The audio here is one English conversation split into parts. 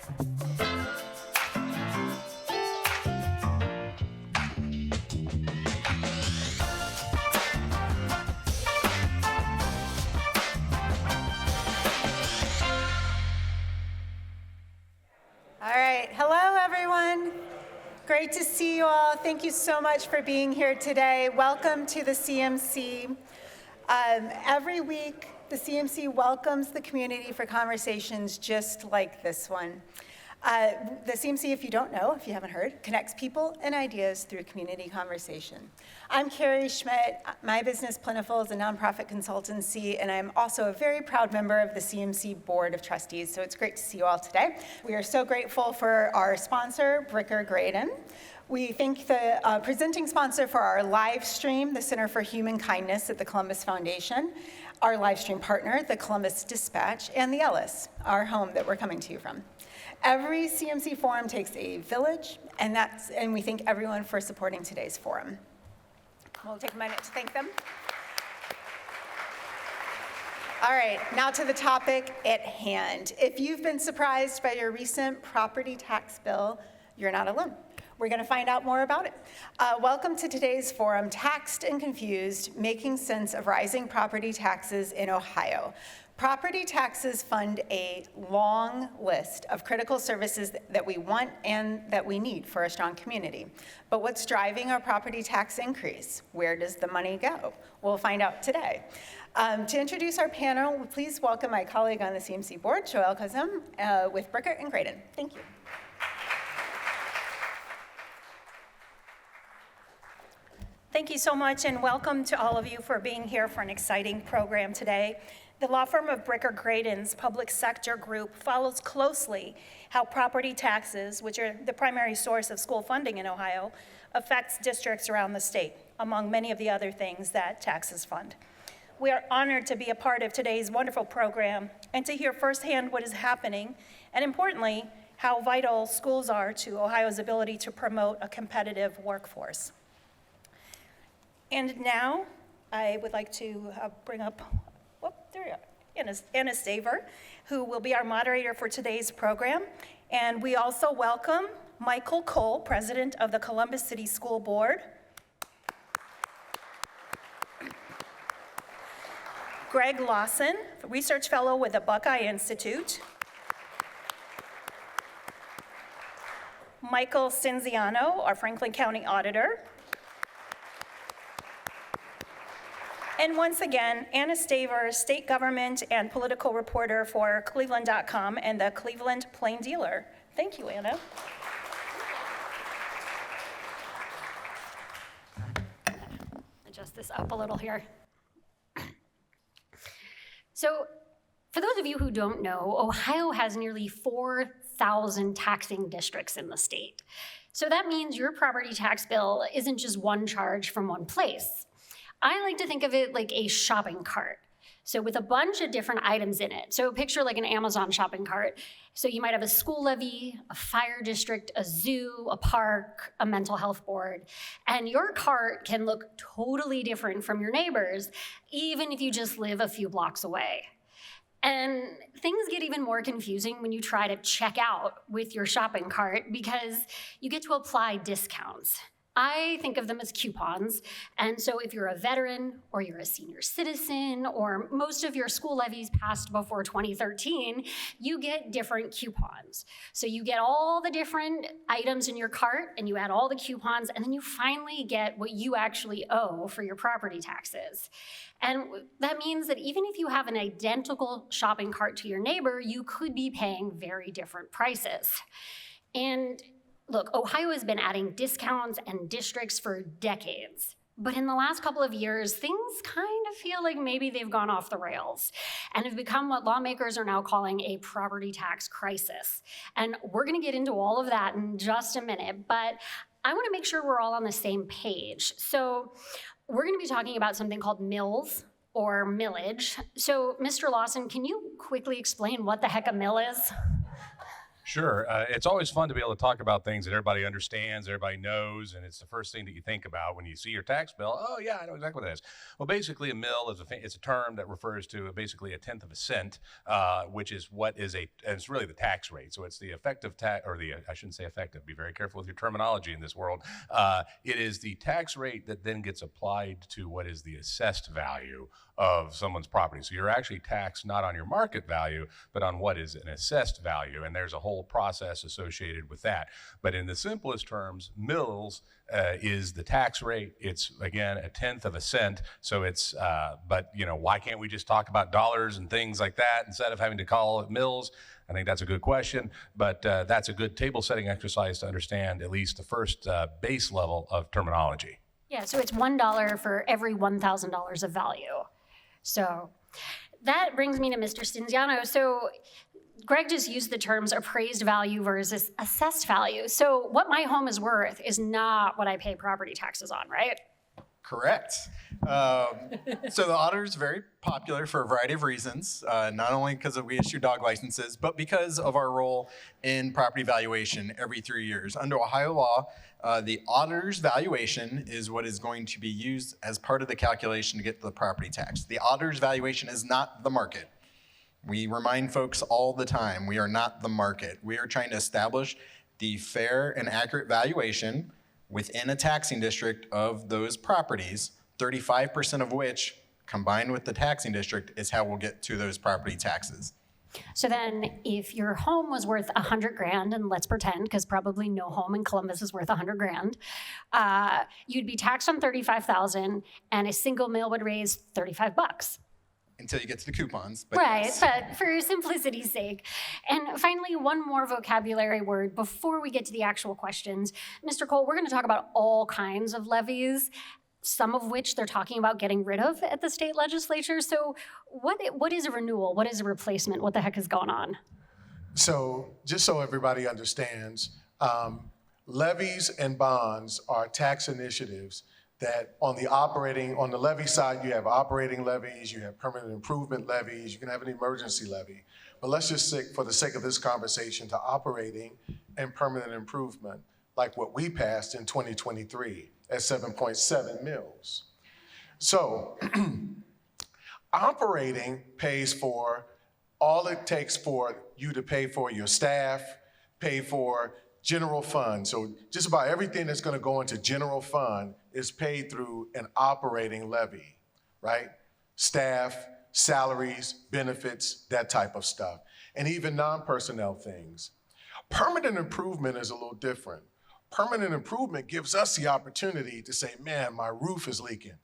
All right, hello everyone. Great to see you all. Thank you so much for being here today. Welcome to the CMC. Every week, the CMC welcomes the community for conversations just like this one. The CMC, if you don't know, if you haven't heard, connects people and ideas through community conversation. I'm Carrie Schmidt. My business, Plentiful, is a nonprofit consultancy, and I'm also a very proud member of the CMC Board of Trustees, so it's great to see you all today. We are so grateful for our sponsor, Bricker Graydon. We thank the presenting sponsor for our live stream, the Center for Human Kindness at the Columbus Foundation, our live stream partner, the Columbus Dispatch, and the Ellis, our home that we're coming to you from. Every CMC forum takes a village, and we thank everyone for supporting today's forum. We'll take a minute to thank them. All right, now to the topic at hand. If you've been surprised by your recent property tax bill, you're not alone. We're going to find out more about it. Welcome to today's forum, Taxed and Confused, Making Sense of Rising Property Taxes in Ohio. Property taxes fund a long list of critical services that we want and that we need for a strong community. But what's driving our property tax increase? Where does the money go? We'll find out today. To introduce our panel, please welcome my colleague on the CMC board, Joelle Kazem, with Bricker and Graydon. Thank you. Thank you so much, and welcome to all of you for being here for an exciting program today. The law firm of Bricker Graydon's public sector group follows closely how property taxes, which are the primary source of school funding in Ohio, affects districts around the state, among many of the other things that taxes fund. We are honored to be a part of today's wonderful program and to hear firsthand what is happening, and importantly, how vital schools are to Ohio's ability to promote a competitive workforce. And now, I would like to bring up, there we are, Anna Staver, who will be our moderator for today's program. And we also welcome Michael Cole, president of the Columbus City School Board, Greg Lawson, research fellow with the Buckeye Institute, Michael Stinziano, our Franklin County Auditor, and once again, Anna Staver, state government and political reporter for Cleveland.com and the Cleveland Plain Dealer. Thank you, Anna. Adjust this up a little here. So, for those of you who don't know, Ohio has nearly 4,000 taxing districts in the state. So that means your property tax bill isn't just one charge from one place. I like to think of it like a shopping cart. So with a bunch of different items in it. So picture like an Amazon shopping cart. So you might have a school levy, a fire district, a zoo, a park, a mental health board. And your cart can look totally different from your neighbor's, even if you just live a few blocks away. And things get even more confusing when you try to check out with your shopping cart because you get to apply discounts. I think of them as coupons, and so if you're a veteran, or you're a senior citizen, or most of your school levies passed before 2013, you get different coupons. So you get all the different items in your cart, and you add all the coupons, and then you finally get what you actually owe for your property taxes. And that means that even if you have an identical shopping cart to your neighbor, you could be paying very different prices. And look, Ohio has been adding discounts and districts for decades. But in the last couple of years, things kind of feel like maybe they've gone off the rails and have become what lawmakers are now calling a property tax crisis. And we're gonna get into all of that in just a minute, but I wanna make sure we're all on the same page. So we're gonna be talking about something called mills or millage. So Mr. Lawson, can you quickly explain what the heck a mill is? Sure. It's always fun to be able to talk about things that everybody understands, everybody knows, and it's the first thing that you think about when you see your tax bill. Oh, yeah, I know exactly what that is. Well, basically, a mill is it's a term that refers to basically a tenth of a cent, which is what is and it's really the tax rate. So it's the effective tax, or I shouldn't say effective, be very careful with your terminology in this world. It is the tax rate that then gets applied to what is the assessed value of someone's property. So you're actually taxed not on your market value, but on what is an assessed value. And there's a whole process associated with that. But in the simplest terms, mills is the tax rate. It's, again, a tenth of a cent. So it's, but why can't we just talk about dollars and things like that instead of having to call it mills? I think that's a good question, but that's a good table setting exercise to understand at least the first base level of terminology. Yeah, so it's $1 for every $1,000 of value. So that brings me to Mr. Stinziano. So Greg just used the terms appraised value versus assessed value. So what my home is worth is not what I pay property taxes on, right? Correct. So the auditor is very popular for a variety of reasons, not only because we issue dog licenses, but because of our role in property valuation every 3 years. Under Ohio law, the auditor's valuation is what is going to be used as part of the calculation to get the property tax. The auditor's valuation is not the market. We remind folks all the time, we are not the market. We are trying to establish the fair and accurate valuation within a taxing district of those properties, 35% of which, combined with the taxing district, is how we'll get to those property taxes. So then if your home was worth $100,000, and let's pretend, because probably no home in Columbus is worth $100,000, you'd be taxed on $35,000 and a single mill would raise $35. Until you get to the coupons. But Right, yes. but for simplicity's sake. And finally, one more vocabulary word before we get to the actual questions. Mr. Cole, we're gonna talk about all kinds of levies, some of which they're talking about getting rid of at the state legislature. So what is a renewal? What is a replacement? What the heck is going on? So just so everybody understands, levies and bonds are tax initiatives that on the levy side, you have operating levies, you have permanent improvement levies, you can have an emergency levy. But let's just say, for the sake of this conversation, to operating and permanent improvement, like what we passed in 2023 at 7.7 mils. So operating pays for all it takes for you to pay for your staff, pay for general fund. So just about everything that's going to go into general fund is paid through an operating levy, right? Staff, salaries, benefits, that type of stuff, and even non-personnel things. Permanent improvement is a little different. Permanent improvement gives us the opportunity to say, man, my roof is leaking.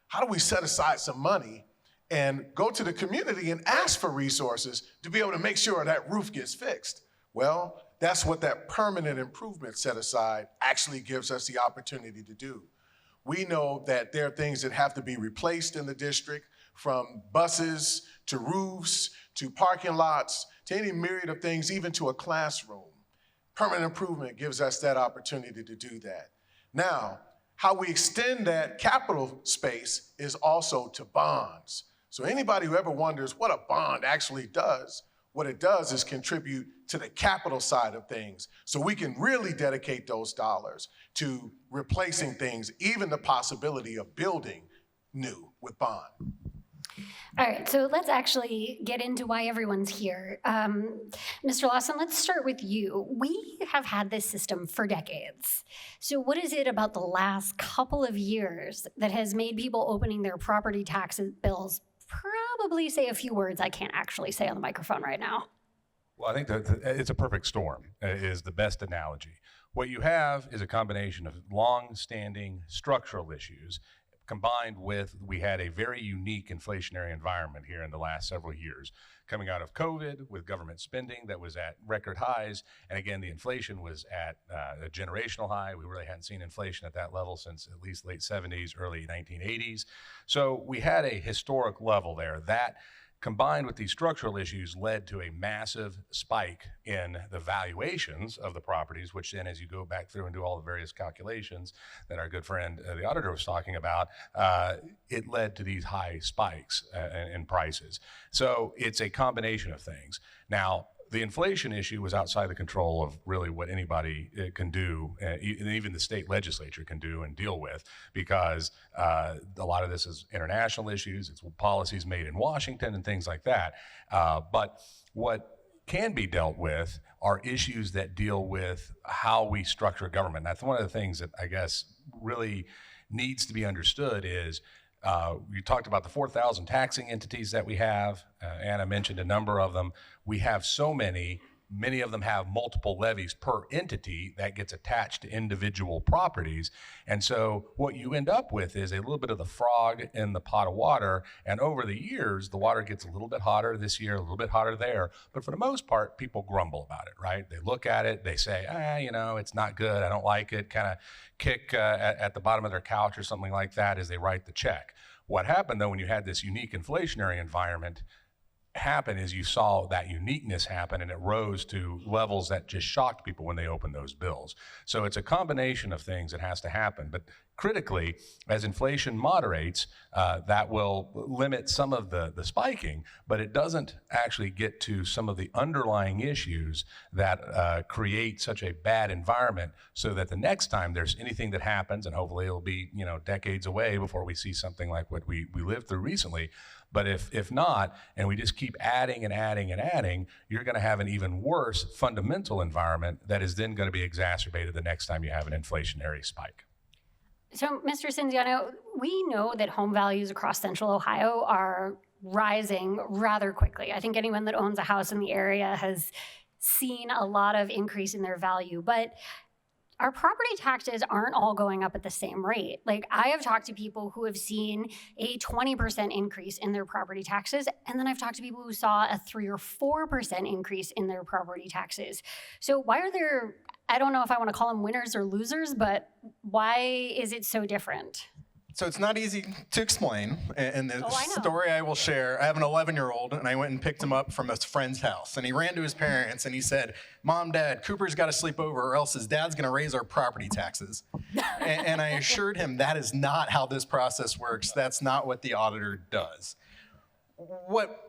How do we set aside some money and go to the community and ask for resources to be able to make sure that roof gets fixed? Well, that's what that permanent improvement set aside actually gives us the opportunity to do. We know that there are things that have to be replaced in the district, from buses to roofs to parking lots to any myriad of things, even to a classroom. Permanent improvement gives us that opportunity to do that. Now, how we extend that capital space is also to bonds. So anybody who ever wonders what a bond actually does, what it does is contribute to the capital side of things. So we can really dedicate those dollars to replacing things, even the possibility of building new with bond. All right, so let's actually get into why everyone's here. Mr. Lawson, let's start with you. We have had this system for decades. So what is it about the last couple of years that has made people opening their property tax bills probably say a few words I can't actually say on the microphone right now? Well, I think that it's a perfect storm is the best analogy. What you have is a combination of long-standing structural issues combined with, we had a very unique inflationary environment here in the last several years, coming out of COVID with government spending that was at record highs. And again, the inflation was at a generational high. We really hadn't seen inflation at that level since at least late 70s, early 1980s. So we had a historic level there. That combined with these structural issues led to a massive spike in the valuations of the properties, which then as you go back through and do all the various calculations that our good friend, the auditor, was talking about, it led to these high spikes in prices. So it's a combination of things. Now, the inflation issue was outside the control of really what anybody can do, and even the state legislature can do and deal with, because a lot of this is international issues, it's policies made in Washington and things like that. But what can be dealt with are issues that deal with how we structure government. That's one of the things that I guess really needs to be understood is you talked about the 4,000 taxing entities that we have. Anna mentioned a number of them. We have so many of them have multiple levies per entity that gets attached to individual properties. And so what you end up with is a little bit of the frog in the pot of water. And over the years, the water gets a little bit hotter this year, a little bit hotter there. But for the most part, people grumble about it, right? They look at it, they say, it's not good, I don't like it, kind of kick at the bottom of their couch or something like that as they write the check. What happened, though, when you had this unique inflationary environment happen is you saw that uniqueness happen, and it rose to levels that just shocked people when they opened those bills. So it's a combination of things that has to happen. But critically, as inflation moderates, that will limit some of the spiking, but it doesn't actually get to some of the underlying issues that create such a bad environment, so that the next time there's anything that happens, and hopefully it'll be decades away before we see something like what we lived through recently. But if not, and we just keep adding and adding and adding, you're going to have an even worse fundamental environment that is then going to be exacerbated the next time you have an inflationary spike. So, Mr. Stinziano, we know that home values across Central Ohio are rising rather quickly. I think anyone that owns a house in the area has seen a lot of increase in their value, but our property taxes aren't all going up at the same rate. Like, I have talked to people who have seen a 20% increase in their property taxes, and then I've talked to people who saw a 3 or 4% increase in their property taxes. So why are there, I don't know if I want to call them winners or losers, but why is it so different? So it's not easy to explain, and the I know. story I will share, I have an 11-year-old, and I went and picked him up from a friend's house, and he ran to his parents, and he said, "Mom, Dad, Cooper's got to sleep over, or else his dad's going to raise our property taxes." and I assured him that is not how this process works. That's not what the auditor does. What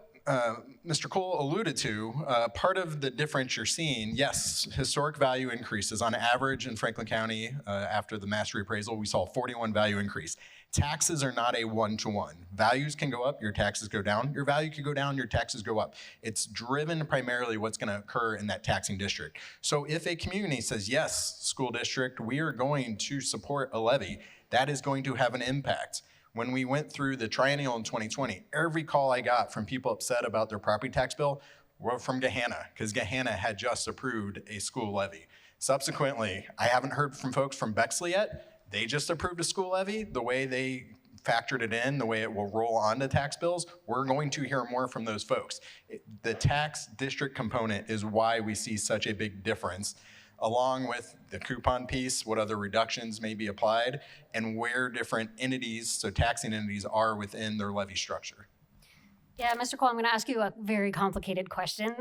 Mr. Cole alluded to, part of the difference you're seeing, yes, historic value increases. On average in Franklin County, after the mastery appraisal, we saw a 41 value increase. Taxes are not a one-to-one. Values can go up, your taxes go down. Your value can go down, your taxes go up. It's driven primarily what's going to occur in that taxing district. So if a community says, yes, school district, we are going to support a levy, that is going to have an impact. When we went through the triennial in 2020, every call I got from people upset about their property tax bill were from Gahanna, because Gahanna had just approved a school levy. Subsequently, I haven't heard from folks from Bexley yet. They just approved a school levy. The way they factored it in, the way it will roll onto tax bills, we're going to hear more from those folks. The tax district component is why we see such a big difference, along with the coupon piece, what other reductions may be applied, and where different entities, so taxing entities, are within their levy structure. Yeah, Mr. Cole, I'm going to ask you a very complicated question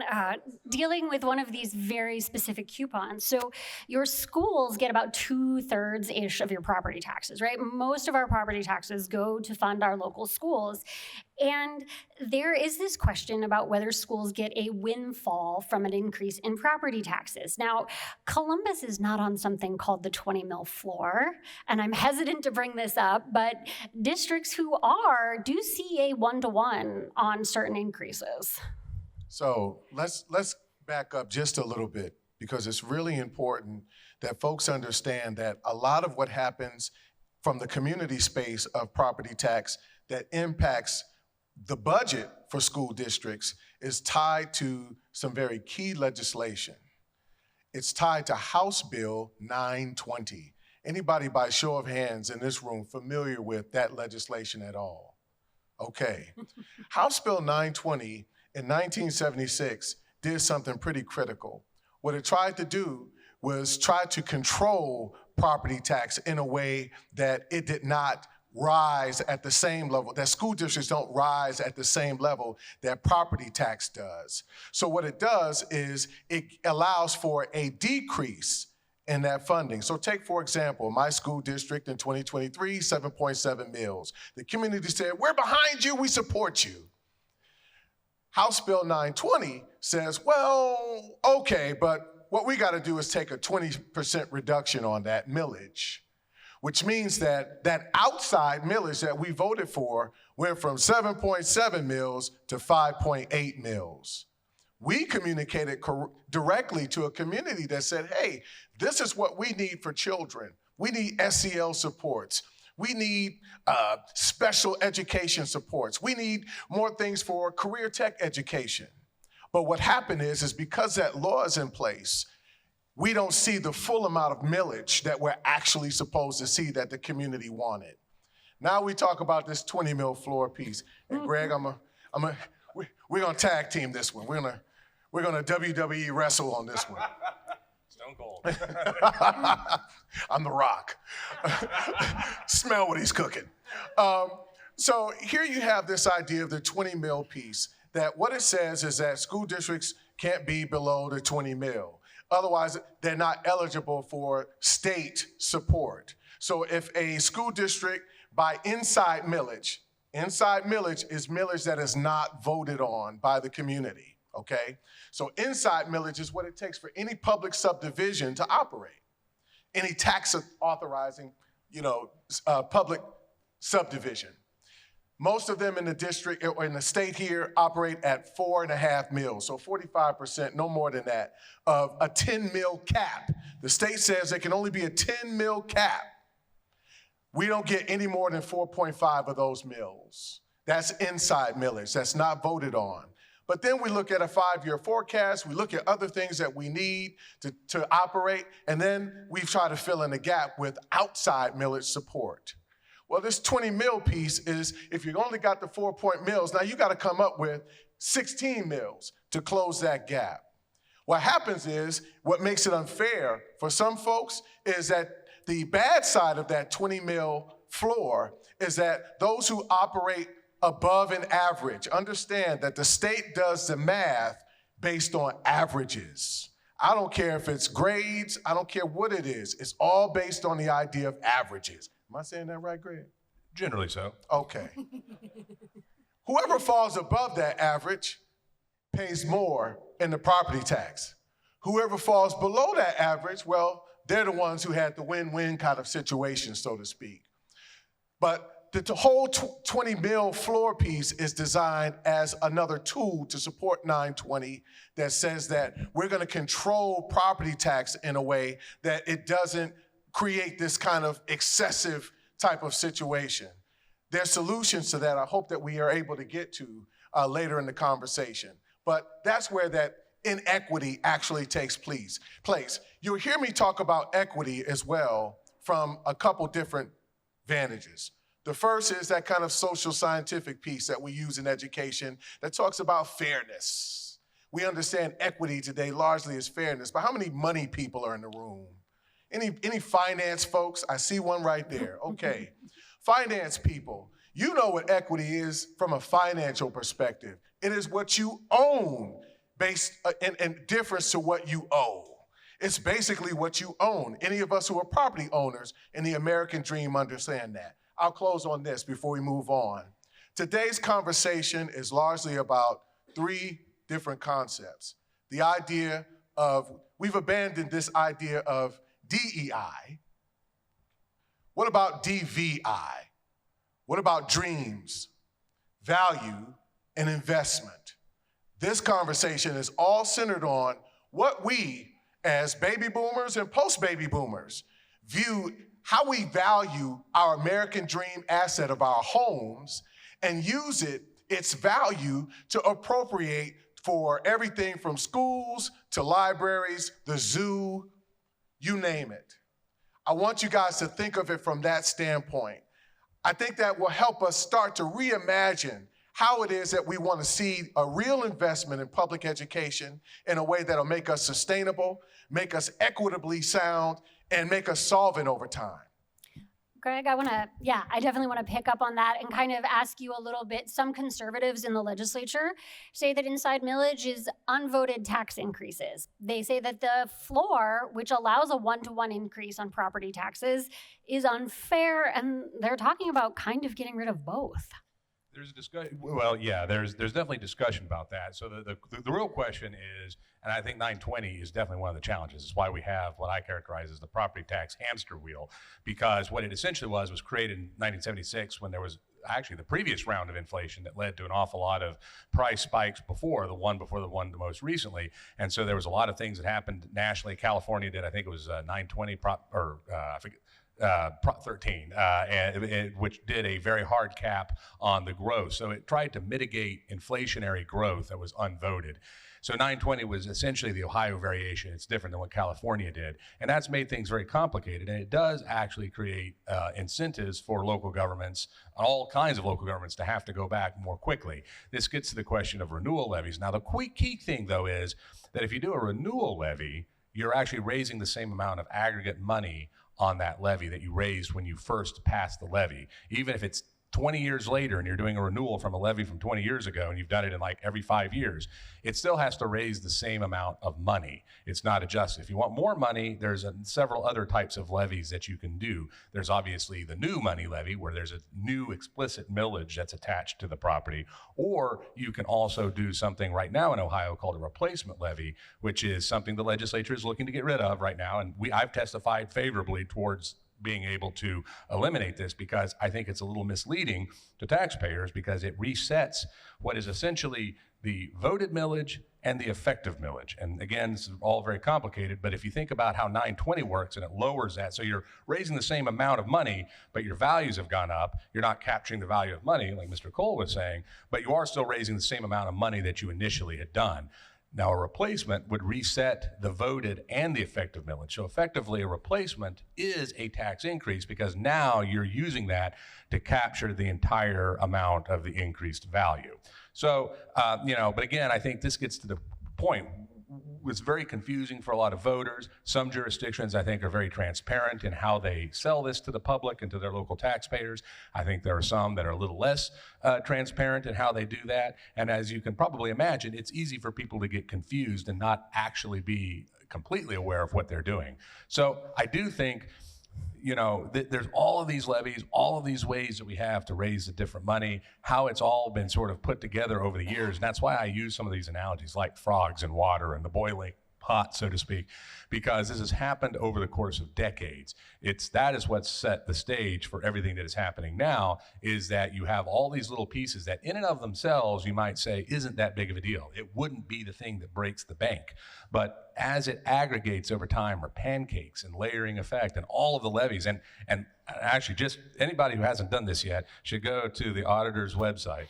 dealing with one of these very specific coupons. So your schools get about 2/3-ish of your property taxes, right? Most of our property taxes go to fund our local schools. And there is this question about whether schools get a windfall from an increase in property taxes. Now, Columbus is not on something called the 20 mil floor, and I'm hesitant to bring this up, but districts who are do see a 1-to-1 on certain increases. So let's back up just a little bit, because it's really important that folks understand that a lot of what happens from the community space of property tax that impacts the budget for school districts is tied to some very key legislation. It's tied to House Bill 920. Anybody by show of hands in this room familiar with that legislation at all? Okay. House Bill 920 in 1976 did something pretty critical. What it tried to do was try to control property tax in a way that it did not rise at the same level, that school districts don't rise at the same level that property tax does. So what it does is it allows for a decrease in that funding. So take, for example, my school district in 2023, 7.7 mills. The community said, we're behind you, we support you. House Bill 920 says, well, okay, but what we got to do is take a 20% reduction on that millage, which means that that outside millage that we voted for went from 7.7 mils to 5.8 mils. We communicated directly to a community that said, hey, this is what we need for children. We need SEL supports. We need special education supports. We need more things for career tech education. But what happened is because that law is in place, we don't see the full amount of millage that we're actually supposed to see that the community wanted. Now we talk about this 20 mil floor piece. And Greg, we're gonna tag team this one. We're gonna WWE wrestle on this one. Stone Cold. I'm the Rock. Smell what he's cooking. So here you have this idea of the 20 mil piece, that what it says is that school districts can't be below the 20 mil. Otherwise, they're not eligible for state support. So if a school district by inside millage is millage that is not voted on by the community. Okay, so inside millage is what it takes for any public subdivision to operate. Any tax authorizing, public subdivision. Most of them in the district or in the state here operate at 4.5 mils, so 45%, no more than that, of a 10 mil cap. The state says there can only be a 10 mil cap. We don't get any more than 4.5 of those mils. That's inside millage, that's not voted on. But then we look at a 5-year forecast, we look at other things that we need to operate, and then we try to fill in the gap with outside millage support. Well, this 20 mil piece is, if you only got the 4 mils, now you got to come up with 16 mils to close that gap. What happens is, what makes it unfair for some folks is that the bad side of that 20 mil floor is that those who operate above an average understand that the state does the math based on averages. I don't care if it's grades, I don't care what it is. It's all based on the idea of averages. Am I saying that right, Greg? Generally so. Okay. Whoever falls above that average pays more in the property tax. Whoever falls below that average, well, they're the ones who had the win-win kind of situation, so to speak. But the whole 20 mil floor piece is designed as another tool to support 920 that says that we're going to control property tax in a way that it doesn't create this kind of excessive type of situation. There's solutions to that I hope that we are able to get to later in the conversation. But that's where that inequity actually takes place. You'll hear me talk about equity as well from a couple different vantages. The first is that kind of social scientific piece that we use in education that talks about fairness. We understand equity today largely as fairness, but how many money people are in the room? Any finance folks? I see one right there. Okay. Finance people, you know what equity is from a financial perspective. It is what you own based in difference to what you owe. It's basically what you own. Any of us who are property owners in the American dream understand that. I'll close on this before we move on. Today's conversation is largely about 3 different concepts. The idea of, we've abandoned this idea of DEI. What about DVI? What about dreams, value, and investment? This conversation is all centered on what we, as baby boomers and post-baby boomers, view how we value our American dream asset of our homes and use its value to appropriate for everything from schools to libraries, the zoo, you name it. I want you guys to think of it from that standpoint. I think that will help us start to reimagine how it is that we want to see a real investment in public education in a way that'll make us sustainable, make us equitably sound, and make us solvent over time. Greg, I definitely want to pick up on that and kind of ask you a little bit. Some conservatives in the legislature say that inside millage is unvoted tax increases. They say that the floor, which allows a 1-to-1 increase on property taxes, is unfair, and they're talking about kind of getting rid of both. There's a discussion. Well, yeah, there's definitely discussion about that. So the real question is, and I think 920 is definitely one of the challenges. It's why we have what I characterize as the property tax hamster wheel, because what it essentially was created in 1976 when there was actually the previous round of inflation that led to an awful lot of price spikes before the one most recently. And so there was a lot of things that happened nationally. California did, I think it was 920 I forget. Prop 13, which did a very hard cap on the growth. So it tried to mitigate inflationary growth that was unvoted. So 920 was essentially the Ohio variation. It's different than what California did. And that's made things very complicated. And it does actually create incentives for local governments, all kinds of local governments, to have to go back more quickly. This gets to the question of renewal levies. Now, the key thing, though, is that if you do a renewal levy, you're actually raising the same amount of aggregate money on that levy that you raised when you first passed the levy. Even if it's 20 years later and you're doing a renewal from a levy from 20 years ago and you've done it in like every 5 years, it still has to raise the same amount of money. It's not adjusted. If you want more money, there's several other types of levies that you can do. There's obviously the new money levy, where there's a new explicit millage that's attached to the property, or you can also do something right now in Ohio called a replacement levy, which is something the legislature is looking to get rid of right now, and I've testified favorably towards being able to eliminate this, because I think it's a little misleading to taxpayers, because it resets what is essentially the voted millage and the effective millage. And again, this is all very complicated, but if you think about how 920 works, and it lowers that, so you're raising the same amount of money, but your values have gone up. You're not capturing the value of money, like Mr. Cole was saying, but you are still raising the same amount of money that you initially had done. Now, a replacement would reset the voted and the effective millage. So effectively, a replacement is a tax increase, because now you're using that to capture the entire amount of the increased value. So, but again, I think this gets to the point. It's very confusing for a lot of voters. Some jurisdictions, I think, are very transparent in how they sell this to the public and to their local taxpayers. I think there are some that are a little less transparent in how they do that. And as you can probably imagine, it's easy for people to get confused and not actually be completely aware of what they're doing. So I do think, there's all of these levies, all of these ways that we have to raise the different money, how it's all been sort of put together over the years. And that's why I use some of these analogies like frogs in water and the boiling pot, so to speak, because this has happened over the course of decades. That is what's set the stage for everything that is happening now, is that you have all these little pieces that in and of themselves, you might say, isn't that big of a deal. It wouldn't be the thing that breaks the bank. But as it aggregates over time, or pancakes and layering effect and all of the levies, and actually just anybody who hasn't done this yet should go to the auditor's website.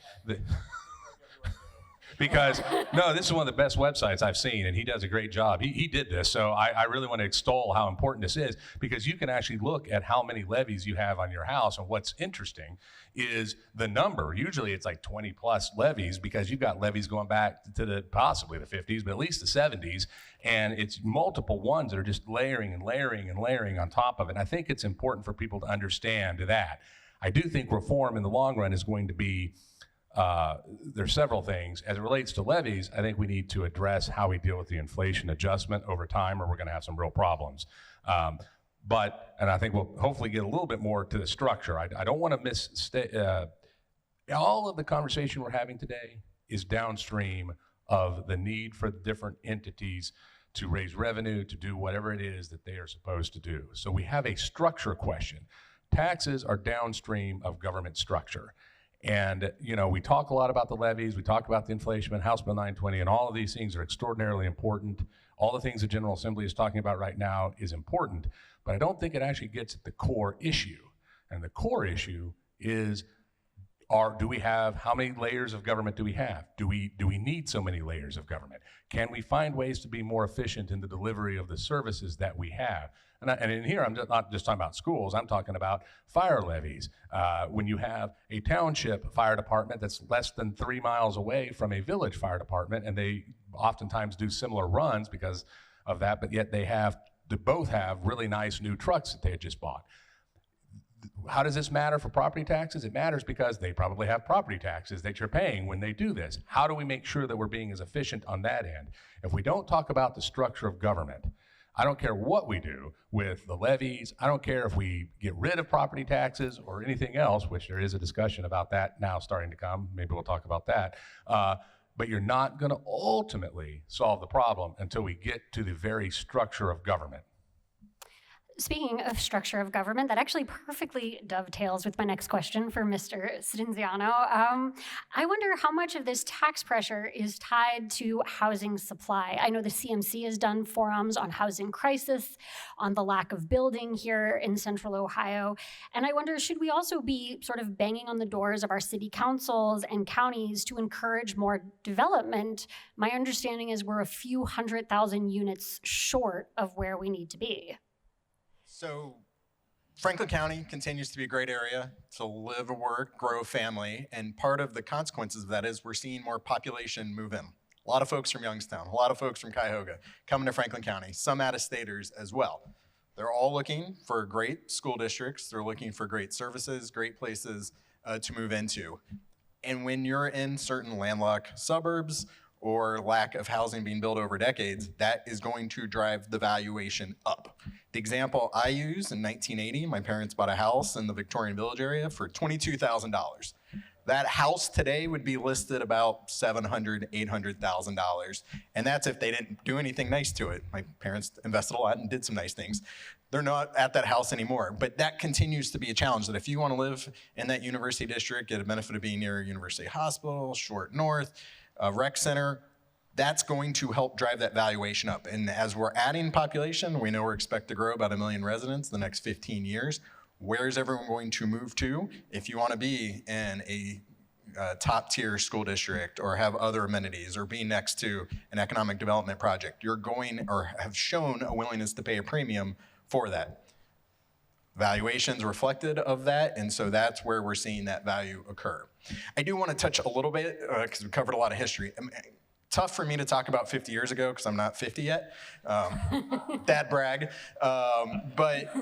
Because, no, this is one of the best websites I've seen, and he does a great job. He did this, so I really want to extol how important this is, because you can actually look at how many levies you have on your house, and what's interesting is the number. Usually it's like 20 plus levies, because you've got levies going back to possibly the 50s, but at least the 70s, and it's multiple ones that are just layering and layering and layering on top of it. And I think it's important for people to understand that. I do think reform in the long run is going to be there's several things. As it relates to levies, I think we need to address how we deal with the inflation adjustment over time, or we're going to have some real problems. And I think we'll hopefully get a little bit more to the structure. I don't want to misstate, all of the conversation we're having today is downstream of the need for different entities to raise revenue, to do whatever it is that they are supposed to do. So we have a structure question. Taxes are downstream of government structure. And, we talk a lot about the levies, we talk about the inflation, House Bill 920, and all of these things are extraordinarily important. All the things the General Assembly is talking about right now is important, but I don't think it actually gets at the core issue. And the core issue is, do we have, how many layers of government do we have? Do we need so many layers of government? Can we find ways to be more efficient in the delivery of the services that we have? And in here, I'm not just talking about schools, I'm talking about fire levies. When you have a township fire department that's less than 3 miles away from a village fire department, and they oftentimes do similar runs because of that, but yet they both have really nice new trucks that they had just bought. How does this matter for property taxes? It matters because they probably have property taxes that you're paying when they do this. How do we make sure that we're being as efficient on that end? If we don't talk about the structure of government, I don't care what we do with the levies. I don't care if we get rid of property taxes or anything else, which there is a discussion about that now starting to come. Maybe we'll talk about that. But you're not going to ultimately solve the problem until we get to the very structure of government. Speaking of structure of government, that actually perfectly dovetails with my next question for Mr. Stinziano. I wonder how much of this tax pressure is tied to housing supply. I know the CMC has done forums on housing crisis, on the lack of building here in central Ohio. And I wonder, should we also be sort of banging on the doors of our city councils and counties to encourage more development? My understanding is we're a few 100,000 units short of where we need to be. So Franklin County continues to be a great area to live, work, grow a family, and part of the consequences of that is we're seeing more population move in. A lot of folks from Youngstown, a lot of folks from Cuyahoga coming to Franklin County, some out-of-staters as well. They're all looking for great school districts. They're looking for great services, great places to move into. And when you're in certain landlocked suburbs or lack of housing being built over decades, that is going to drive the valuation up. The example I use, in 1980, my parents bought a house in the Victorian Village area for $22,000. That house today would be listed about $700,000, $800,000. And that's if they didn't do anything nice to it. My parents invested a lot and did some nice things. They're not at that house anymore. But that continues to be a challenge, that if you want to live in that university district, get a benefit of being near a university hospital, short north, a rec center, that's going to help drive that valuation up. And as we're adding population, we know we're expected to grow about 1 million residents the next 15 years. Where is everyone going to move to? If you want to be in a top tier school district or have other amenities or be next to an economic development project, you're going or have shown a willingness to pay a premium for that. Valuations reflected of that, and so that's where we're seeing that value occur. I do want to touch a little bit, because we covered a lot of history. Tough for me to talk about 50 years ago because I'm not 50 yet. Dad brag. But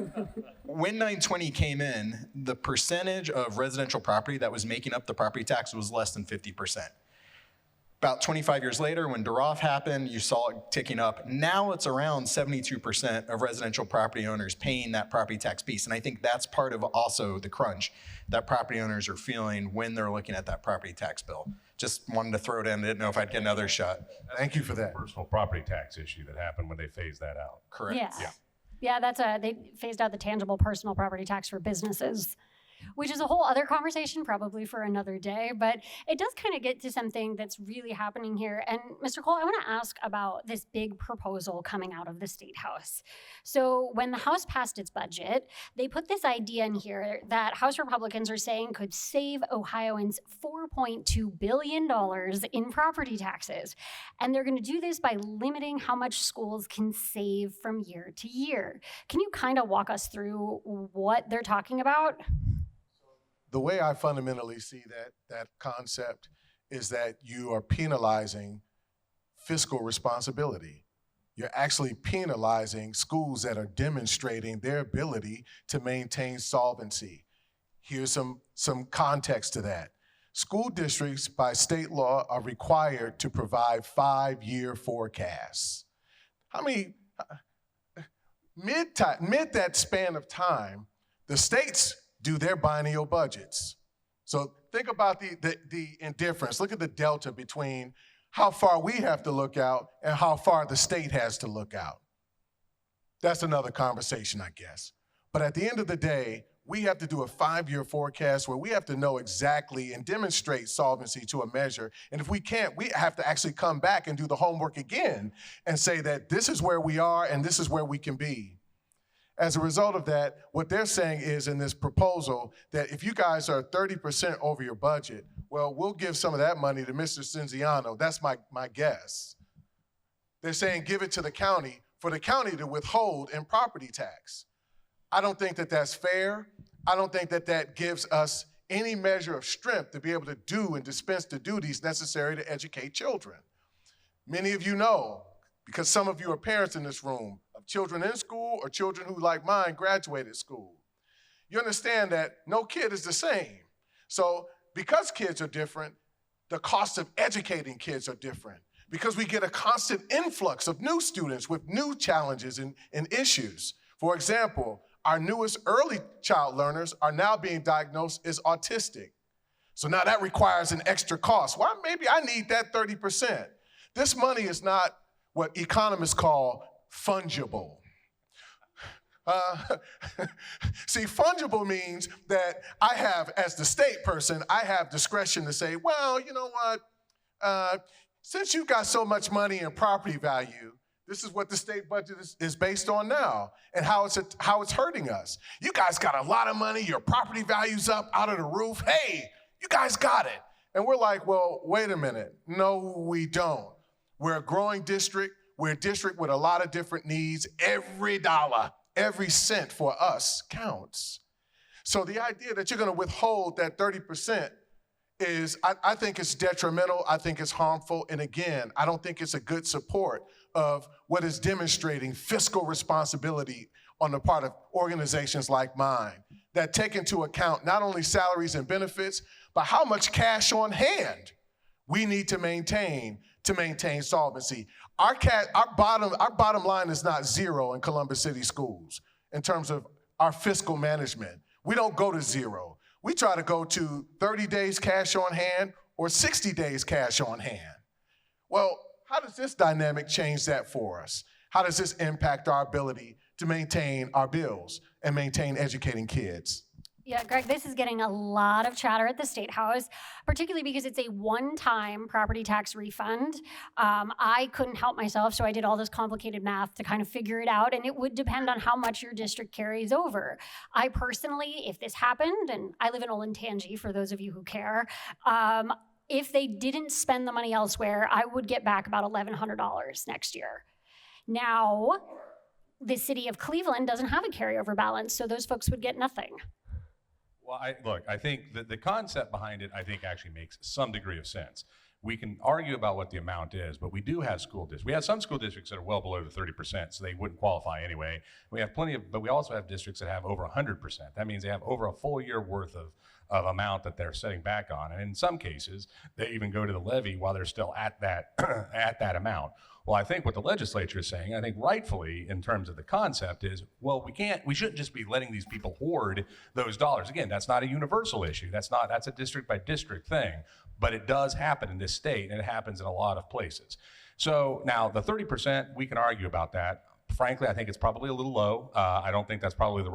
when 920 came in, the percentage of residential property that was making up the property tax was less than 50%. About 25 years later, when Duroff happened, you saw it ticking up. Now it's around 72% of residential property owners paying that property tax piece. And I think that's part of also the crunch that property owners are feeling when they're looking at that property tax bill. Just wanted to throw it in. Didn't know if I'd get another shot. Thank you for that. Personal property tax issue that happened when they phased that out. Correct. Yeah, they phased out the tangible personal property tax for businesses, which is a whole other conversation probably for another day, but it does kind of get to something that's really happening here. And Mr. Cole, I want to ask about this big proposal coming out of the State House. So when the House passed its budget, they put this idea in here that House Republicans are saying could save Ohioans $4.2 billion in property taxes. And they're going to do this by limiting how much schools can save from year to year. Can you kind of walk us through what they're talking about? The way I fundamentally see that concept is that you are penalizing fiscal responsibility. You're actually penalizing schools that are demonstrating their ability to maintain solvency. Here's some context to that. School districts, by state law, are required to provide 5-year forecasts. How many, mid that span of time, the states do their biennial budgets. So think about the indifference. Look at the delta between how far we have to look out and how far the state has to look out. That's another conversation, I guess. But at the end of the day, we have to do a 5-year forecast where we have to know exactly and demonstrate solvency to a measure. And if we can't, we have to actually come back and do the homework again and say that this is where we are and this is where we can be. As a result of that, what they're saying is in this proposal that if you guys are 30% over your budget, well, we'll give some of that money to Mr. Stinziano. That's my guess. They're saying give it to the county for the county to withhold in property tax. I don't think that that's fair. I don't think that that gives us any measure of strength to be able to do and dispense the duties necessary to educate children. Many of you know, because some of you are parents in this room, of children in school or children who, like mine, graduated school. You understand that no kid is the same. So because kids are different, the cost of educating kids are different. because we get a constant influx of new students with new challenges and issues. For example, our newest early child learners are now being diagnosed as autistic. So now that requires an extra cost. Well, maybe I need that 30%. This money is not what economists call fungible. See, fungible means that I have, as the state person, I have discretion to say, well, you know what? Since you've got so much money in property value, this is what the state budget is based on now and how it's hurting us. You guys got a lot of money, your property value's up out of the roof. Hey, you guys got it. And we're like, well, wait a minute. No, we don't. We're a growing district. We're a district with a lot of different needs. Every dollar, every cent for us counts. So the idea that you're going to withhold that 30% is, I think it's detrimental. I think it's harmful. And again, I don't think it's a good support of what is demonstrating fiscal responsibility on the part of organizations like mine that take into account not only salaries and benefits, but how much cash on hand we need to maintain solvency. Our bottom line is not zero in Columbus City Schools in terms of our fiscal management. We don't go to zero. We try to go to 30 days cash on hand or 60 days cash on hand. Well, how does this dynamic change that for us? How does this impact our ability to maintain our bills and maintain educating kids? Yeah, Greg, this is getting a lot of chatter at the State House, particularly because it's a one-time property tax refund. I couldn't help myself, so I did all this complicated math to kind of figure it out, and it would depend on how much your district carries over. I personally, if this happened, and I live in Olentangy, for those of you who care, if they didn't spend the money elsewhere, I would get back about $1,100 next year. Now, the city of Cleveland doesn't have a carryover balance, so those folks would get nothing. Well, I think that the concept behind it, I think, actually makes some degree of sense. We can argue about what the amount is, but we do have school districts. We have some school districts that are well below the 30%, so they wouldn't qualify anyway. We have but we also have districts that have over 100%. That means they have over a full year worth of amount that they're setting back on. And in some cases, they even go to the levy while they're still at that, at that amount. Well, I think what the legislature is saying, I think rightfully in terms of the concept is, well, we shouldn't just be letting these people hoard those dollars. Again, that's not a universal issue. That's a district by district thing, but it does happen in this state and it happens in a lot of places. So now the 30%, we can argue about that. Frankly, I think it's probably a little low. I don't think that's probably the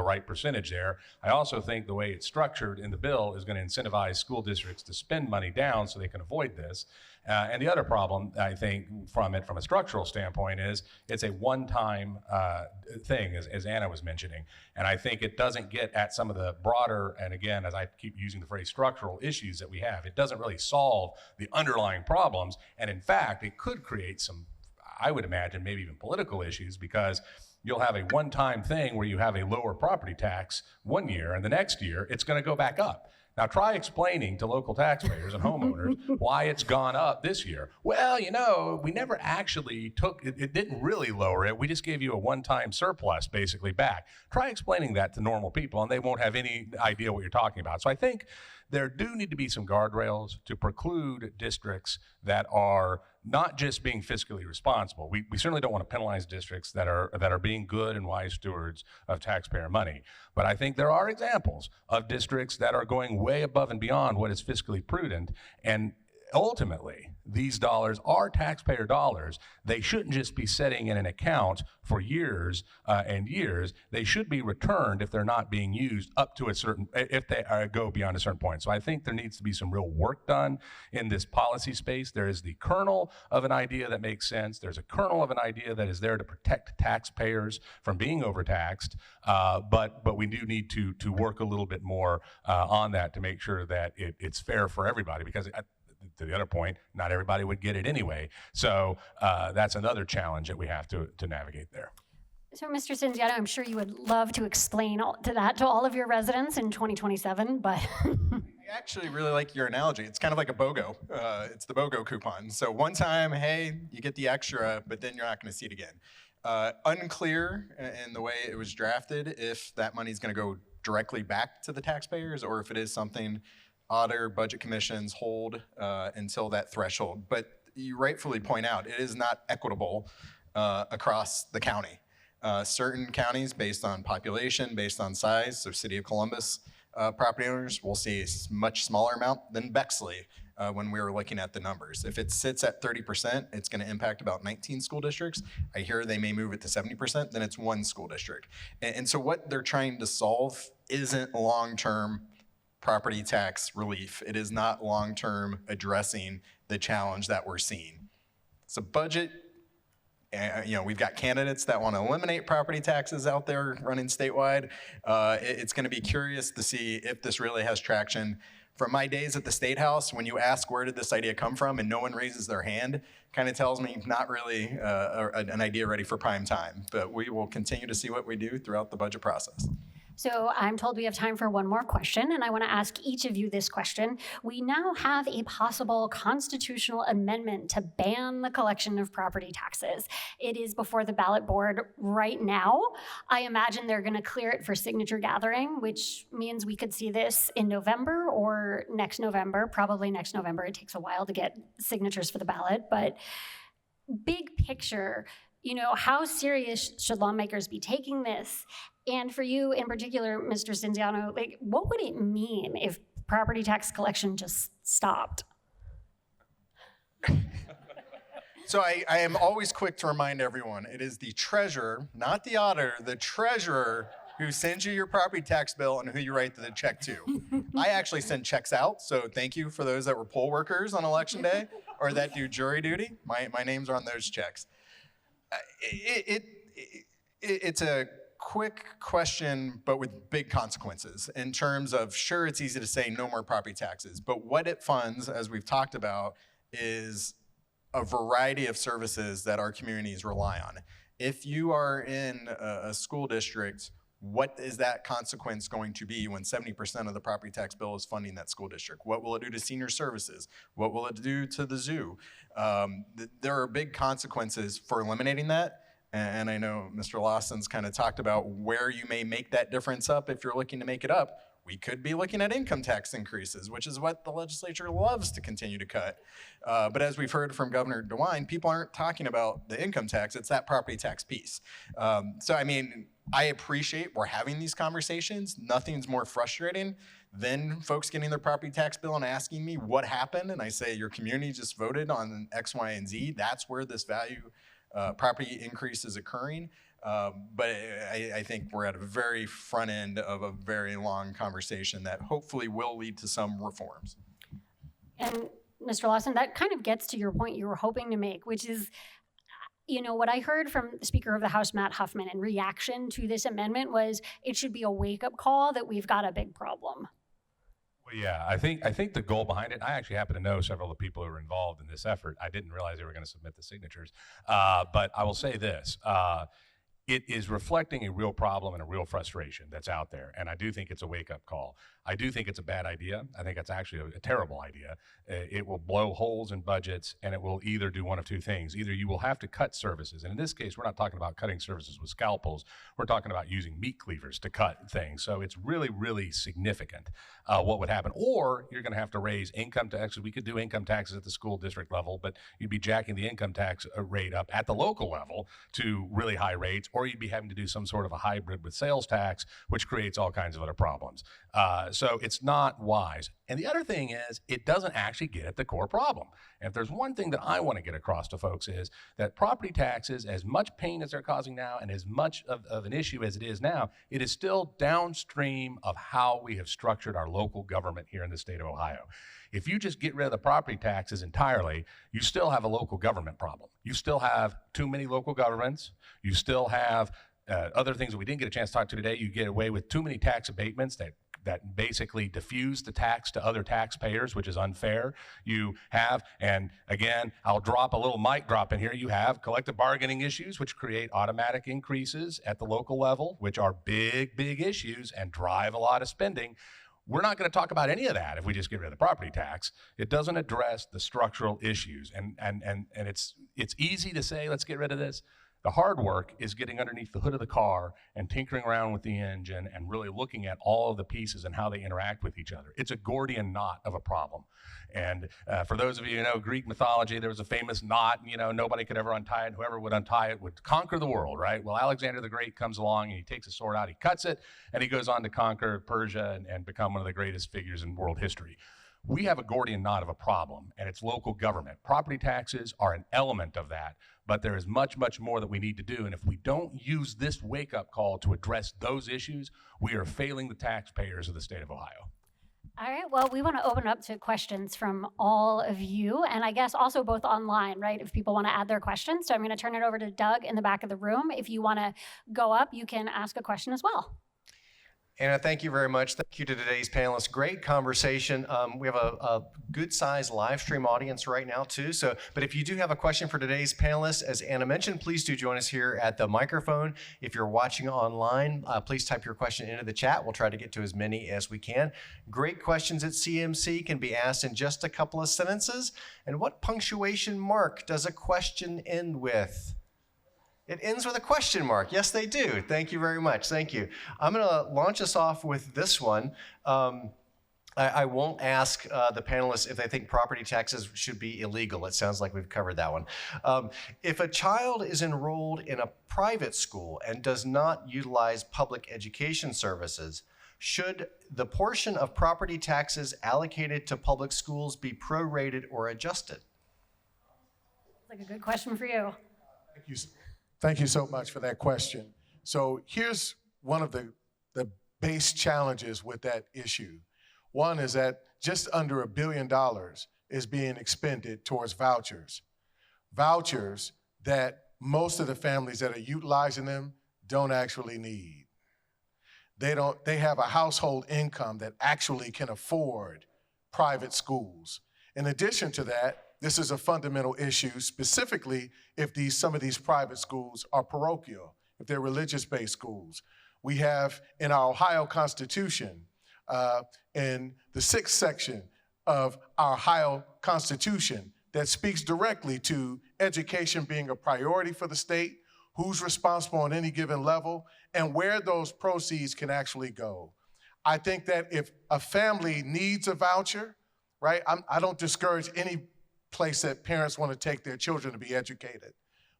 right percentage there. I also think the way it's structured in the bill is going to incentivize school districts to spend money down so they can avoid this. And the other problem, I think, from a structural standpoint is it's a one-time thing, as Anna was mentioning. And I think it doesn't get at some of the broader, and again, as I keep using the phrase structural issues that we have, it doesn't really solve the underlying problems. And in fact, it could create some, I would imagine, maybe even political issues, because you'll have a one-time thing where you have a lower property tax one year, and the next year it's going to go back up. Now try explaining to local taxpayers and homeowners why it's gone up this year. Well, you know, we never actually it didn't really lower it. We just gave you a one-time surplus basically back. Try explaining that to normal people and they won't have any idea what you're talking about. So I think there do need to be some guardrails to preclude districts that are not just being fiscally responsible. We certainly don't want to penalize districts that are being good and wise stewards of taxpayer money. But I think there are examples of districts that are going way above and beyond what is fiscally prudent. And ultimately, these dollars are taxpayer dollars. They shouldn't just be sitting in an account for years and years. They should be returned if they're not being used up to a certain, if they go beyond a certain point. So I think there needs to be some real work done in this policy space. There is the kernel of an idea that makes sense. There's a kernel of an idea that is there to protect taxpayers from being overtaxed. But we do need to work a little bit more on that to make sure that it's fair for everybody, because to the other point, not everybody would get it anyway. So that's another challenge that we have to navigate there. So, Mr. Stinziano, I'm sure you would love to explain to all of your residents in 2027, but... I actually really like your analogy. It's kind of like a BOGO. It's the BOGO coupon. So one time, hey, you get the extra, but then you're not going to see it again. Unclear in the way it was drafted if that money is going to go directly back to the taxpayers or if it is something Auditor, budget commissions hold until that threshold. But you rightfully point out, it is not equitable across the county. Certain counties, based on population, based on size, so City of Columbus property owners will see a much smaller amount than Bexley when we were looking at the numbers. If it sits at 30%, it's going to impact about 19 school districts. I hear they may move it to 70%, then it's one school district. And so what they're trying to solve isn't long-term property tax relief. It is not long-term addressing the challenge that we're seeing. It's a budget. We've got candidates that want to eliminate property taxes out there running statewide. It's going to be curious to see if this really has traction. From my days at the State House, when you ask where did this idea come from and no one raises their hand, kind of tells me not really an idea ready for prime time. But we will continue to see what we do throughout the budget process. So I'm told we have time for one more question, and I want to ask each of you this question. We now have a possible constitutional amendment to ban the collection of property taxes. It is before the ballot board right now. I imagine they're going to clear it for signature gathering, which means we could see this in November or next November, probably next November. It takes a while to get signatures for the ballot, but big picture, how serious should lawmakers be taking this? And for you in particular, Mr. Stinziano, what would it mean if property tax collection just stopped? So I am always quick to remind everyone, it is the treasurer, not the auditor, the treasurer who sends you your property tax bill and who you write the check to. I actually send checks out, so thank you for those that were poll workers on election day or that do jury duty. My names are on those checks. It's a quick question, but with big consequences in terms of, sure, it's easy to say no more property taxes, but what it funds, as we've talked about, is a variety of services that our communities rely on. If you are in a school district, what is that consequence going to be when 70% of the property tax bill is funding that school district? What will it do to senior services? What will it do to the zoo? There are big consequences for eliminating that. And I know Mr. Lawson's kind of talked about where you may make that difference up if you're looking to make it up. We could be looking at income tax increases, which is what the legislature loves to continue to cut. But as we've heard from Governor DeWine, people aren't talking about the income tax, it's that property tax piece. I appreciate we're having these conversations. Nothing's more frustrating than folks getting their property tax bill and asking me what happened. And I say, your community just voted on X, Y, and Z. That's where this property increase is occurring. But I think we're at a very front end of a very long conversation that hopefully will lead to some reforms. And Mr. Lawson, that kind of gets to your point you were hoping to make, which is, what I heard from the Speaker of the House, Matt Huffman, in reaction to this amendment was it should be a wake-up call that we've got a big problem. Well, yeah, I think the goal behind it, I actually happen to know several of the people who are involved in this effort. I didn't realize they were going to submit the signatures. But I will say this. It is reflecting a real problem and a real frustration that's out there. And I do think it's a wake-up call. I do think it's a bad idea. I think it's actually a terrible idea. It will blow holes in budgets, and it will either do one of two things. Either you will have to cut services, and in this case, we're not talking about cutting services with scalpels. We're talking about using meat cleavers to cut things. So it's really, really significant what would happen. Or you're going to have to raise income taxes. We could do income taxes at the school district level, but you'd be jacking the income tax rate up at the local level to really high rates, or you'd be having to do some sort of a hybrid with sales tax, which creates all kinds of other problems. So it's not wise. And the other thing is, it doesn't actually get at the core problem. And if there's one thing that I want to get across to folks is that property taxes, as much pain as they're causing now and as much of an issue as it is now, it is still downstream of how we have structured our local government here in the state of Ohio. If you just get rid of the property taxes entirely, you still have a local government problem. You still have too many local governments. You still have other things that we didn't get a chance to talk to today. You get away with too many tax abatements that basically diffuse the tax to other taxpayers, which is unfair. You have, and again, I'll drop a little mic drop in here, you have collective bargaining issues, which create automatic increases at the local level, which are big, big issues and drive a lot of spending. We're not going to talk about any of that if we just get rid of the property tax. It doesn't address the structural issues. And it's easy to say, let's get rid of this. The hard work is getting underneath the hood of the car and tinkering around with the engine and really looking at all of the pieces and how they interact with each other. It's a Gordian knot of a problem. And for those of you who know Greek mythology, there was a famous knot, and, nobody could ever untie it. Whoever would untie it would conquer the world, right? Well, Alexander the Great comes along and he takes a sword out, he cuts it, and he goes on to conquer Persia and become one of the greatest figures in world history. We have a Gordian knot of a problem, and it's local government. Property taxes are an element of that, but there is much, much more that we need to do. And if we don't use this wake-up call to address those issues, we are failing the taxpayers of the state of Ohio. All right, well, we want to open up to questions from all of you, and I guess also both online, right, if people want to add their questions. So I'm going to turn it over to Doug in the back of the room. If you want to go up, you can ask a question as well. Anna, thank you very much. Thank you to today's panelists. Great conversation. We have a good-sized live stream audience right now, too. But if you do have a question for today's panelists, as Anna mentioned, please do join us here at the microphone. If you're watching online, please type your question into the chat. We'll try to get to as many as we can. Great questions at CMC can be asked in just a couple of sentences. And what punctuation mark does a question end with? It ends with a question mark. Yes, they do. Thank you very much. Thank you. I'm going to launch us off with this one. I won't ask the panelists if they think property taxes should be illegal. It sounds like we've covered that one. If a child is enrolled in a private school and does not utilize public education services, should the portion of property taxes allocated to public schools be prorated or adjusted? Like a good question for you. Thank you. Thank you so much for that question. So here's one of the base challenges with that issue. One is that just under $1 billion is being expended towards vouchers. Vouchers that most of the families that are utilizing them don't actually need. They have a household income that actually can afford private schools. In addition to that, this is a fundamental issue, specifically if some of these private schools are parochial, if they're religious-based schools. We have in our Ohio Constitution, in the 6th section of our Ohio Constitution, that speaks directly to education being a priority for the state, who's responsible on any given level, and where those proceeds can actually go. I think that if a family needs a voucher, right, I don't discourage any place that parents want to take their children to be educated.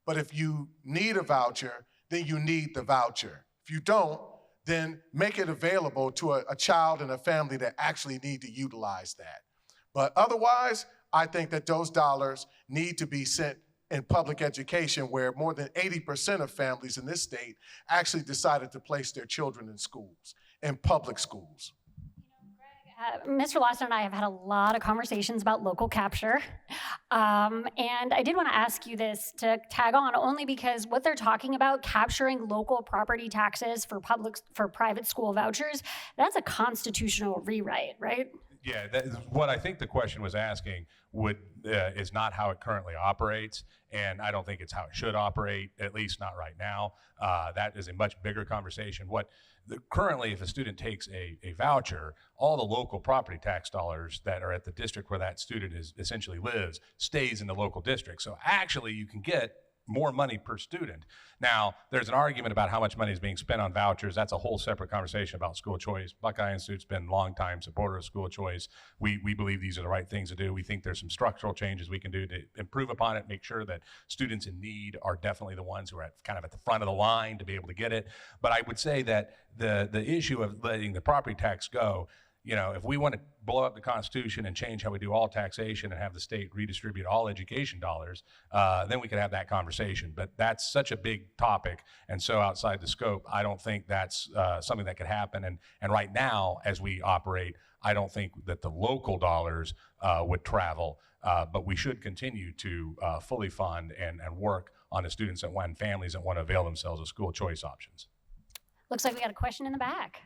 But if you need a voucher, then you need the voucher. If you don't, then make it available to a child and a family that actually need to utilize that. But otherwise, I think that those dollars need to be sent in public education, where more than 80% of families in this state actually decided to place their children in schools, in public schools. Mr. Lawson and I have had a lot of conversations about local capture. And I did want to ask you this to tag on, only because what they're talking about, capturing local property taxes for private school vouchers, that's a constitutional rewrite, right? Yeah, what I think the question was asking is not how it currently operates, and I don't think it's how it should operate, at least not right now. That is a much bigger conversation. Currently, if a student takes a voucher, all the local property tax dollars that are at the district where that student essentially lives stays in the local district. So actually, you can get more money per student. Now, there's an argument about how much money is being spent on vouchers. That's a whole separate conversation about school choice. Buckeye Institute's been a long time supporter of school choice. We believe these are the right things to do. We think there's some structural changes we can do to improve upon it, make sure that students in need are definitely the ones who are kind of at the front of the line to be able to get it. But I would say that the issue of letting the property tax go, if we want to blow up the Constitution and change how we do all taxation and have the state redistribute all education dollars, then we could have that conversation. But that's such a big topic and so outside the scope, I don't think that's something that could happen. And right now, as we operate, I don't think that the local dollars would travel, but we should continue to fully fund and work on the students and families that want to avail themselves of school choice options. Looks like we got a question in the back.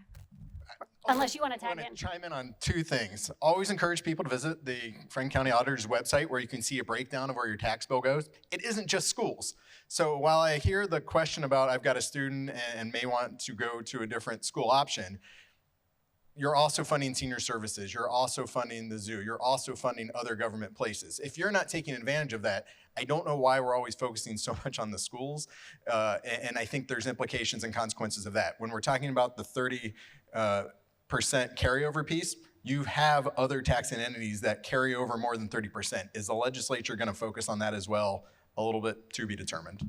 Unless you want to tag in. I want to chime in on two things. Always encourage people to visit the Franklin County Auditor's website, where you can see a breakdown of where your tax bill goes. It isn't just schools. So while I hear the question about I've got a student and may want to go to a different school option, you're also funding senior services, you're also funding the zoo, you're also funding other government places. If you're not taking advantage of that, I don't know why we're always focusing so much on the schools, and I think there's implications and consequences of that. When we're talking about the 30% carryover piece, you have other taxing entities that carry over more than 30%. Is the legislature going to focus on that as well? A little bit to be determined.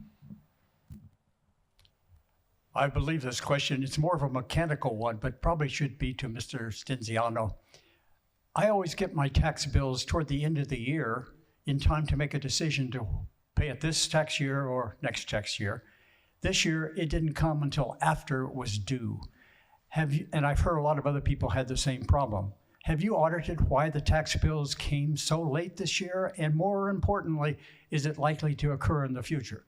I believe this question is more of a mechanical one, but probably should be to Mr. Stinziano. I always get my tax bills toward the end of the year in time to make a decision to pay it this tax year or next tax year. This year, it didn't come until after it was due. And I've heard a lot of other people had the same problem. Have you audited why the tax bills came so late this year? And more importantly, is it likely to occur in the future?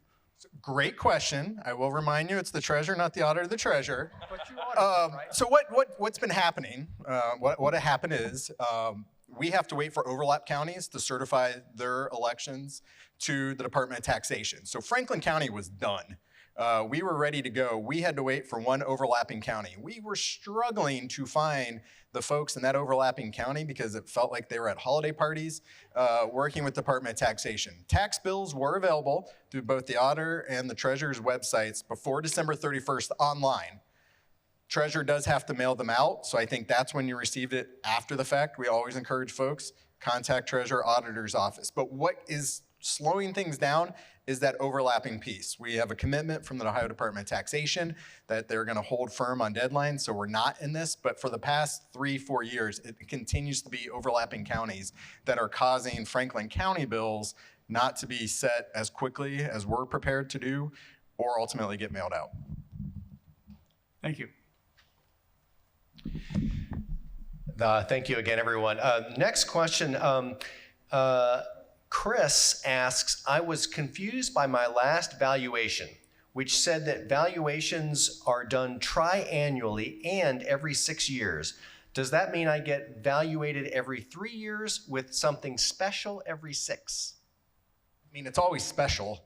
Great question. I will remind you, it's the treasurer, not the auditor, the treasurer. But you audited, right? So what's been happening, what had happened is we have to wait for overlap counties to certify their elections to the Department of Taxation. So Franklin County was done. We were ready to go. We had to wait for one overlapping county. We were struggling to find the folks in that overlapping county because it felt like they were at holiday parties working with Department of Taxation. Tax bills were available through both the auditor and the treasurer's websites before December 31st online. Treasurer does have to mail them out, so I think that's when you received it after the fact. We always encourage folks, contact treasurer, auditor's office. But what is slowing things down is that overlapping piece. We have a commitment from the Ohio Department of Taxation that they're going to hold firm on deadlines, so we're not in this. But for the past 3-4 years, it continues to be overlapping counties that are causing Franklin County bills not to be set as quickly as we're prepared to do or ultimately get mailed out. Thank you. Thank you again, everyone. Next question. Chris asks, I was confused by my last valuation, which said that valuations are done triannually and every 6 years. Does that mean I get valuated every 3 years with something special every 6? I mean, it's always special.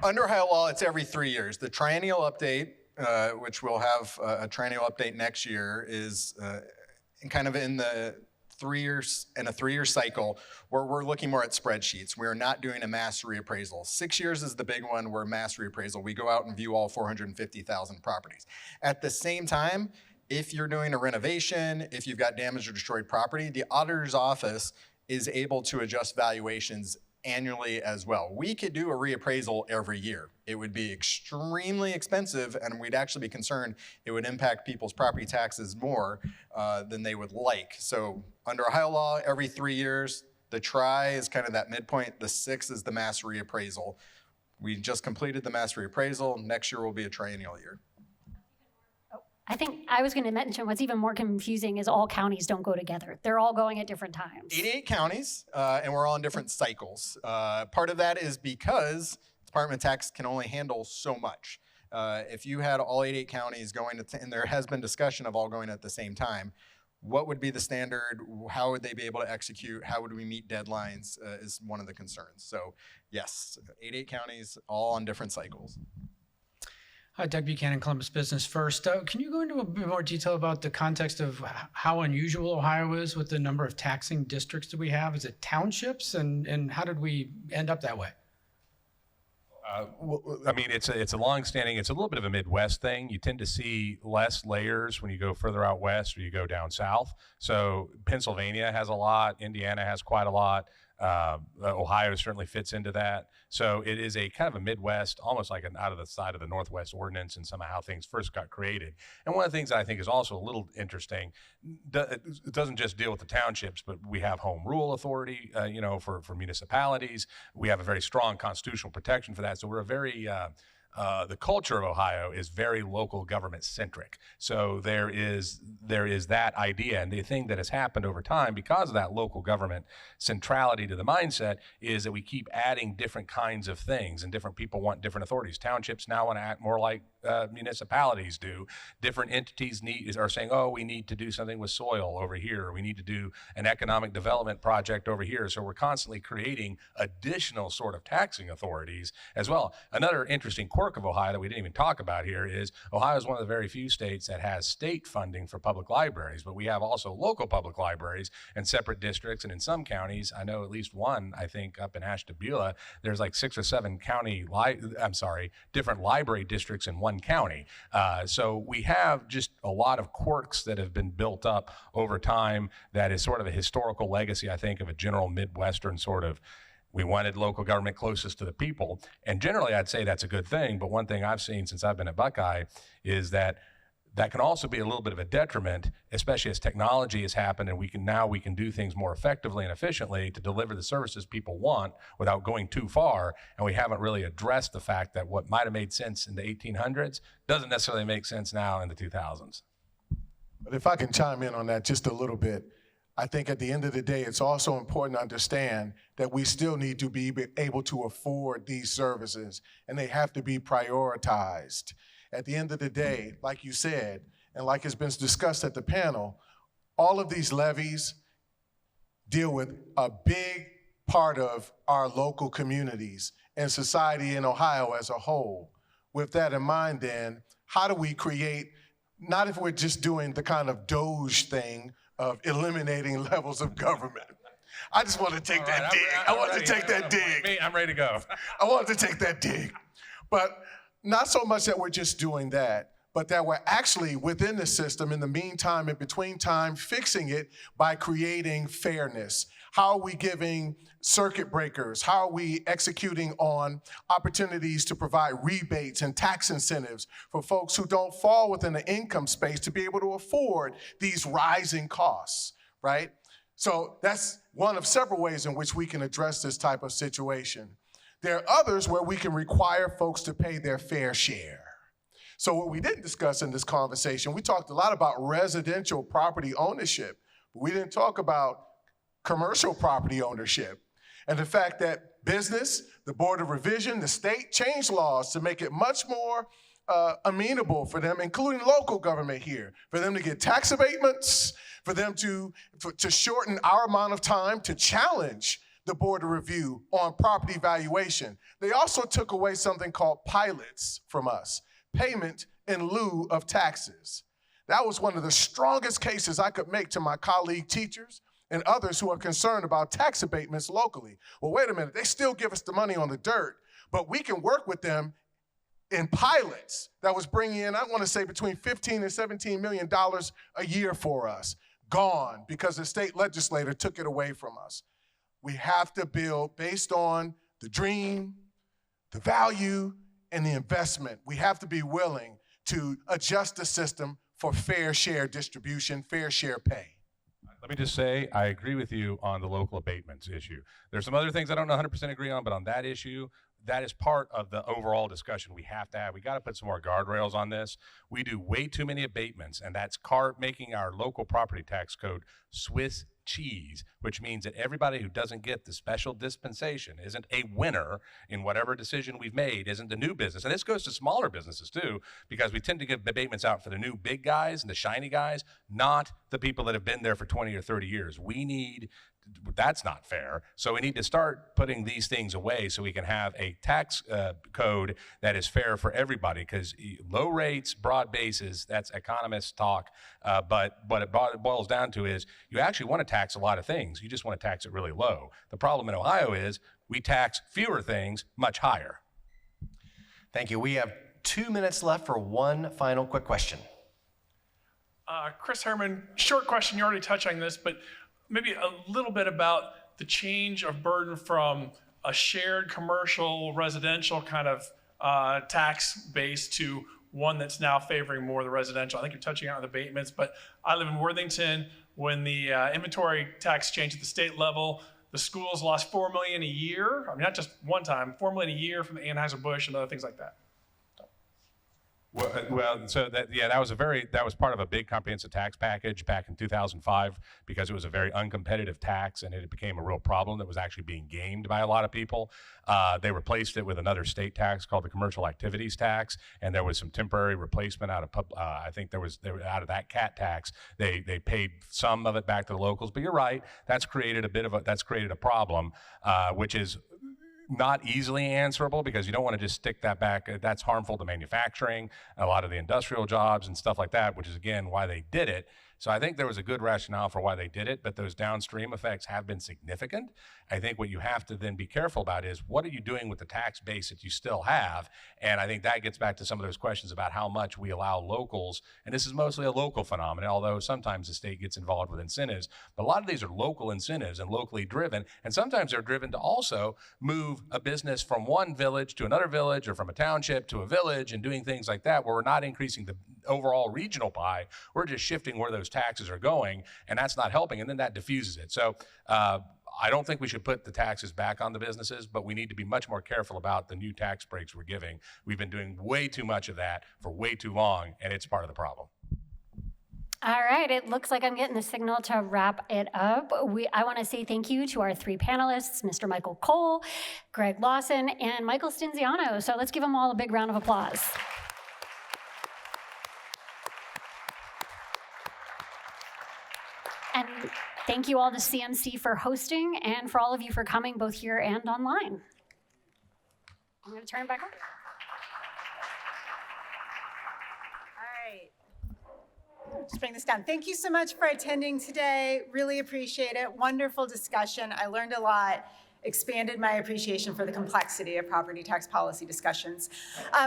Under Ohio law, it's every 3 years. The triennial update, which we'll have a triennial update next year, is kind of in the 3 years and a 3-year cycle where we're looking more at spreadsheets. We are not doing a mass reappraisal. 6 years is the big one where mass reappraisal. We go out and view all 450,000 properties. At the same time, if you're doing a renovation, if you've got damaged or destroyed property, the auditor's office is able to adjust valuations annually as well. We could do a reappraisal every year. It would be extremely expensive, and we'd actually be concerned it would impact people's property taxes more than they would like. So under Ohio law, every 3 years, the tri is kind of that midpoint. The 6 is the mass reappraisal. We just completed the mass reappraisal. Next year will be a triennial year. I think I was going to mention what's even more confusing is all counties don't go together. They're all going at different times. 88 counties, and we're all in different cycles. Part of that is because Department of Tax can only handle so much. If you had all 88 counties going, and there has been discussion of all going at the same time, what would be the standard? How would they be able to execute? How would we meet deadlines is one of the concerns. So yes, 88 counties, all on different cycles. Hi, Doug Buchanan, Columbus Business First. Can you go into a bit more detail about the context of how unusual Ohio is with the number of taxing districts that we have? Is it townships, and how did we end up that way? I mean, it's a long-standing, it's a little bit of a Midwest thing. You tend to see less layers when you go further out west or you go down south. So Pennsylvania has a lot, Indiana has quite a lot. Ohio certainly fits into that. So it is a kind of a Midwest, almost like an out of the side of the Northwest ordinance and somehow how things first got created. And one of the things that I think is also a little interesting, it doesn't just deal with the townships, but we have home rule authority, for municipalities. We have a very strong constitutional protection for that. So we're a very, the culture of Ohio is very local government centric. So there is that idea. And the thing that has happened over time because of that local government centrality to the mindset is that we keep adding different kinds of things and different people want different authorities. Townships now want to act more like municipalities do. Different entities are saying, oh, we need to do something with soil over here. Or we need to do an economic development project over here. So we're constantly creating additional sort of taxing authorities as well. Another interesting quirk quirk of Ohio that we didn't even talk about here is Ohio is one of the very few states that has state funding for public libraries, but we have also local public libraries and separate districts. And in some counties, I know at least one, I think up in Ashtabula, there's like 6 or 7 different library districts in one county. So we have just a lot of quirks that have been built up over time that is sort of a historical legacy, I think, of a general Midwestern sort of, we wanted local government closest to the people. And generally, I'd say that's a good thing. But one thing I've seen since I've been at Buckeye is that that can also be a little bit of a detriment, especially as technology has happened and we can do things more effectively and efficiently to deliver the services people want without going too far. And we haven't really addressed the fact that what might have made sense in the 1800s doesn't necessarily make sense now in the 2000s. But if I can chime in on that just a little bit, I think at the end of the day, it's also important to understand that we still need to be able to afford these services, and they have to be prioritized. At the end of the day, like you said, and like has been discussed at the panel, all of these levies deal with a big part of our local communities and society in Ohio as a whole. With that in mind then, how do we create, not if we're just doing the kind of Doge thing of eliminating levels of government. I just want to take that dig. I want to take that dig. I'm ready to go. I wanted to take that dig. But not so much that we're just doing that, but that we're actually within the system in the meantime, in between time, fixing it by creating fairness. How are we giving circuit breakers? How are we executing on opportunities to provide rebates and tax incentives for folks who don't fall within the income space to be able to afford these rising costs, right? So that's one of several ways in which we can address this type of situation. There are others where we can require folks to pay their fair share. So what we didn't discuss in this conversation, we talked a lot about residential property ownership, but we didn't talk about commercial property ownership. And the fact that business, the Board of Revision, the state changed laws to make it much more amenable for them, including local government here, for them to get tax abatements, for them to shorten our amount of time to challenge the Board of Review on property valuation. They also took away something called pilots from us, payment in lieu of taxes. That was one of the strongest cases I could make to my colleague teachers and others who are concerned about tax abatements locally. Well, wait a minute, they still give us the money on the dirt, but we can work with them in pilots that was bringing in, I want to say between $15 and $17 million a year for us. Gone because the state legislator took it away from us. We have to build based on the dream, the value, and the investment. We have to be willing to adjust the system for fair share distribution, fair share pay. Let me just say, I agree with you on the local abatements issue. There's some other things I don't 100% agree on, but on that issue, that is part of the overall discussion we have to have. We got to put some more guardrails on this. We do way too many abatements, and that's making our local property tax code Swiss cheese, which means that everybody who doesn't get the special dispensation isn't a winner in whatever decision we've made, isn't the new business. And this goes to smaller businesses too, because we tend to give abatements out for the new big guys and the shiny guys, not the people that have been there for 20 or 30 years. That's not fair. So we need to start putting these things away so we can have a tax code that is fair for everybody, because low rates, broad bases, that's economist talk. But what it boils down to is you actually want to tax a lot of things. You just want to tax it really low. The problem in Ohio is we tax fewer things much higher. Thank you. We have 2 minutes left for one final quick question. Chris Herman, short question, you already touched on this, but maybe a little bit about the change of burden from a shared commercial residential kind of tax base to one that's now favoring more the residential. I think you're touching on abatements, but I live in Worthington. When the inventory tax changed at the state level, the schools lost $4 million a year. I mean, not just one time, $4 million a year from the Anheuser-Busch and other things like that. Well, so that was part of a big comprehensive tax package back in 2005, because it was a very uncompetitive tax and it became a real problem that was actually being gamed by a lot of people. They replaced it with another state tax called the commercial activities tax, and there was some temporary replacement out of I think out of that CAT tax. They paid some of it back to the locals, but you're right, that's created a problem, which is not easily answerable because you don't want to just stick that back. That's harmful to manufacturing, a lot of the industrial jobs and stuff like that, which is again why they did it. So I think there was a good rationale for why they did it, but those downstream effects have been significant. I think what you have to then be careful about is what are you doing with the tax base that you still have? And I think that gets back to some of those questions about how much we allow locals, and this is mostly a local phenomenon, although sometimes the state gets involved with incentives, but a lot of these are local incentives and locally driven, and sometimes they're driven to also move a business from one village to another village or from a township to a village and doing things like that where we're not increasing the overall regional pie, we're just shifting where those taxes are going, and that's not helping, and then that diffuses it. So I don't think we should put the taxes back on the businesses, but we need to be much more careful about the new tax breaks we're giving. We've been doing way too much of that for way too long, and it's part of the problem. All right, it looks like I'm getting the signal to wrap it up. I want to say thank you to our three panelists, Mr. Michael Cole, Greg Lawson, and Michael Stinziano. So let's give them all a big round of applause. And thank you all to CMC for hosting and for all of you for coming both here and online. I'm going to turn it back over. Just bring this down. Thank you so much for attending today. Really appreciate it. Wonderful discussion. I learned a lot, expanded my appreciation for the complexity of property tax policy discussions.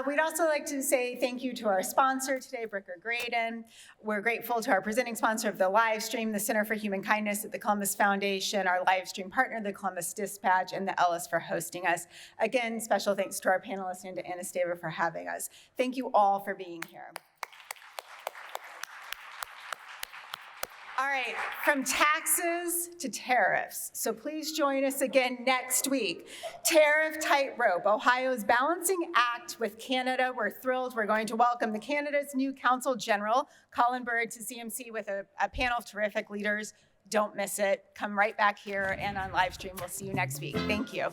We'd also like to say thank you to our sponsor today, Bricker Graydon. We're grateful to our presenting sponsor of the live stream, the Center for Human Kindness at the Columbus Foundation, our live stream partner, the Columbus Dispatch, and the Ellis for hosting us. Again, special thanks to our panelists and to Anna Staver for having us. Thank you all for being here. All right, from taxes to tariffs. So please join us again next week. Tariff tightrope, Ohio's balancing act with Canada. We're thrilled. We're going to welcome Canada's new Consul General, Colin Bird, to CMC with a panel of terrific leaders. Don't miss it. Come right back here and on live stream. We'll see you next week. Thank you.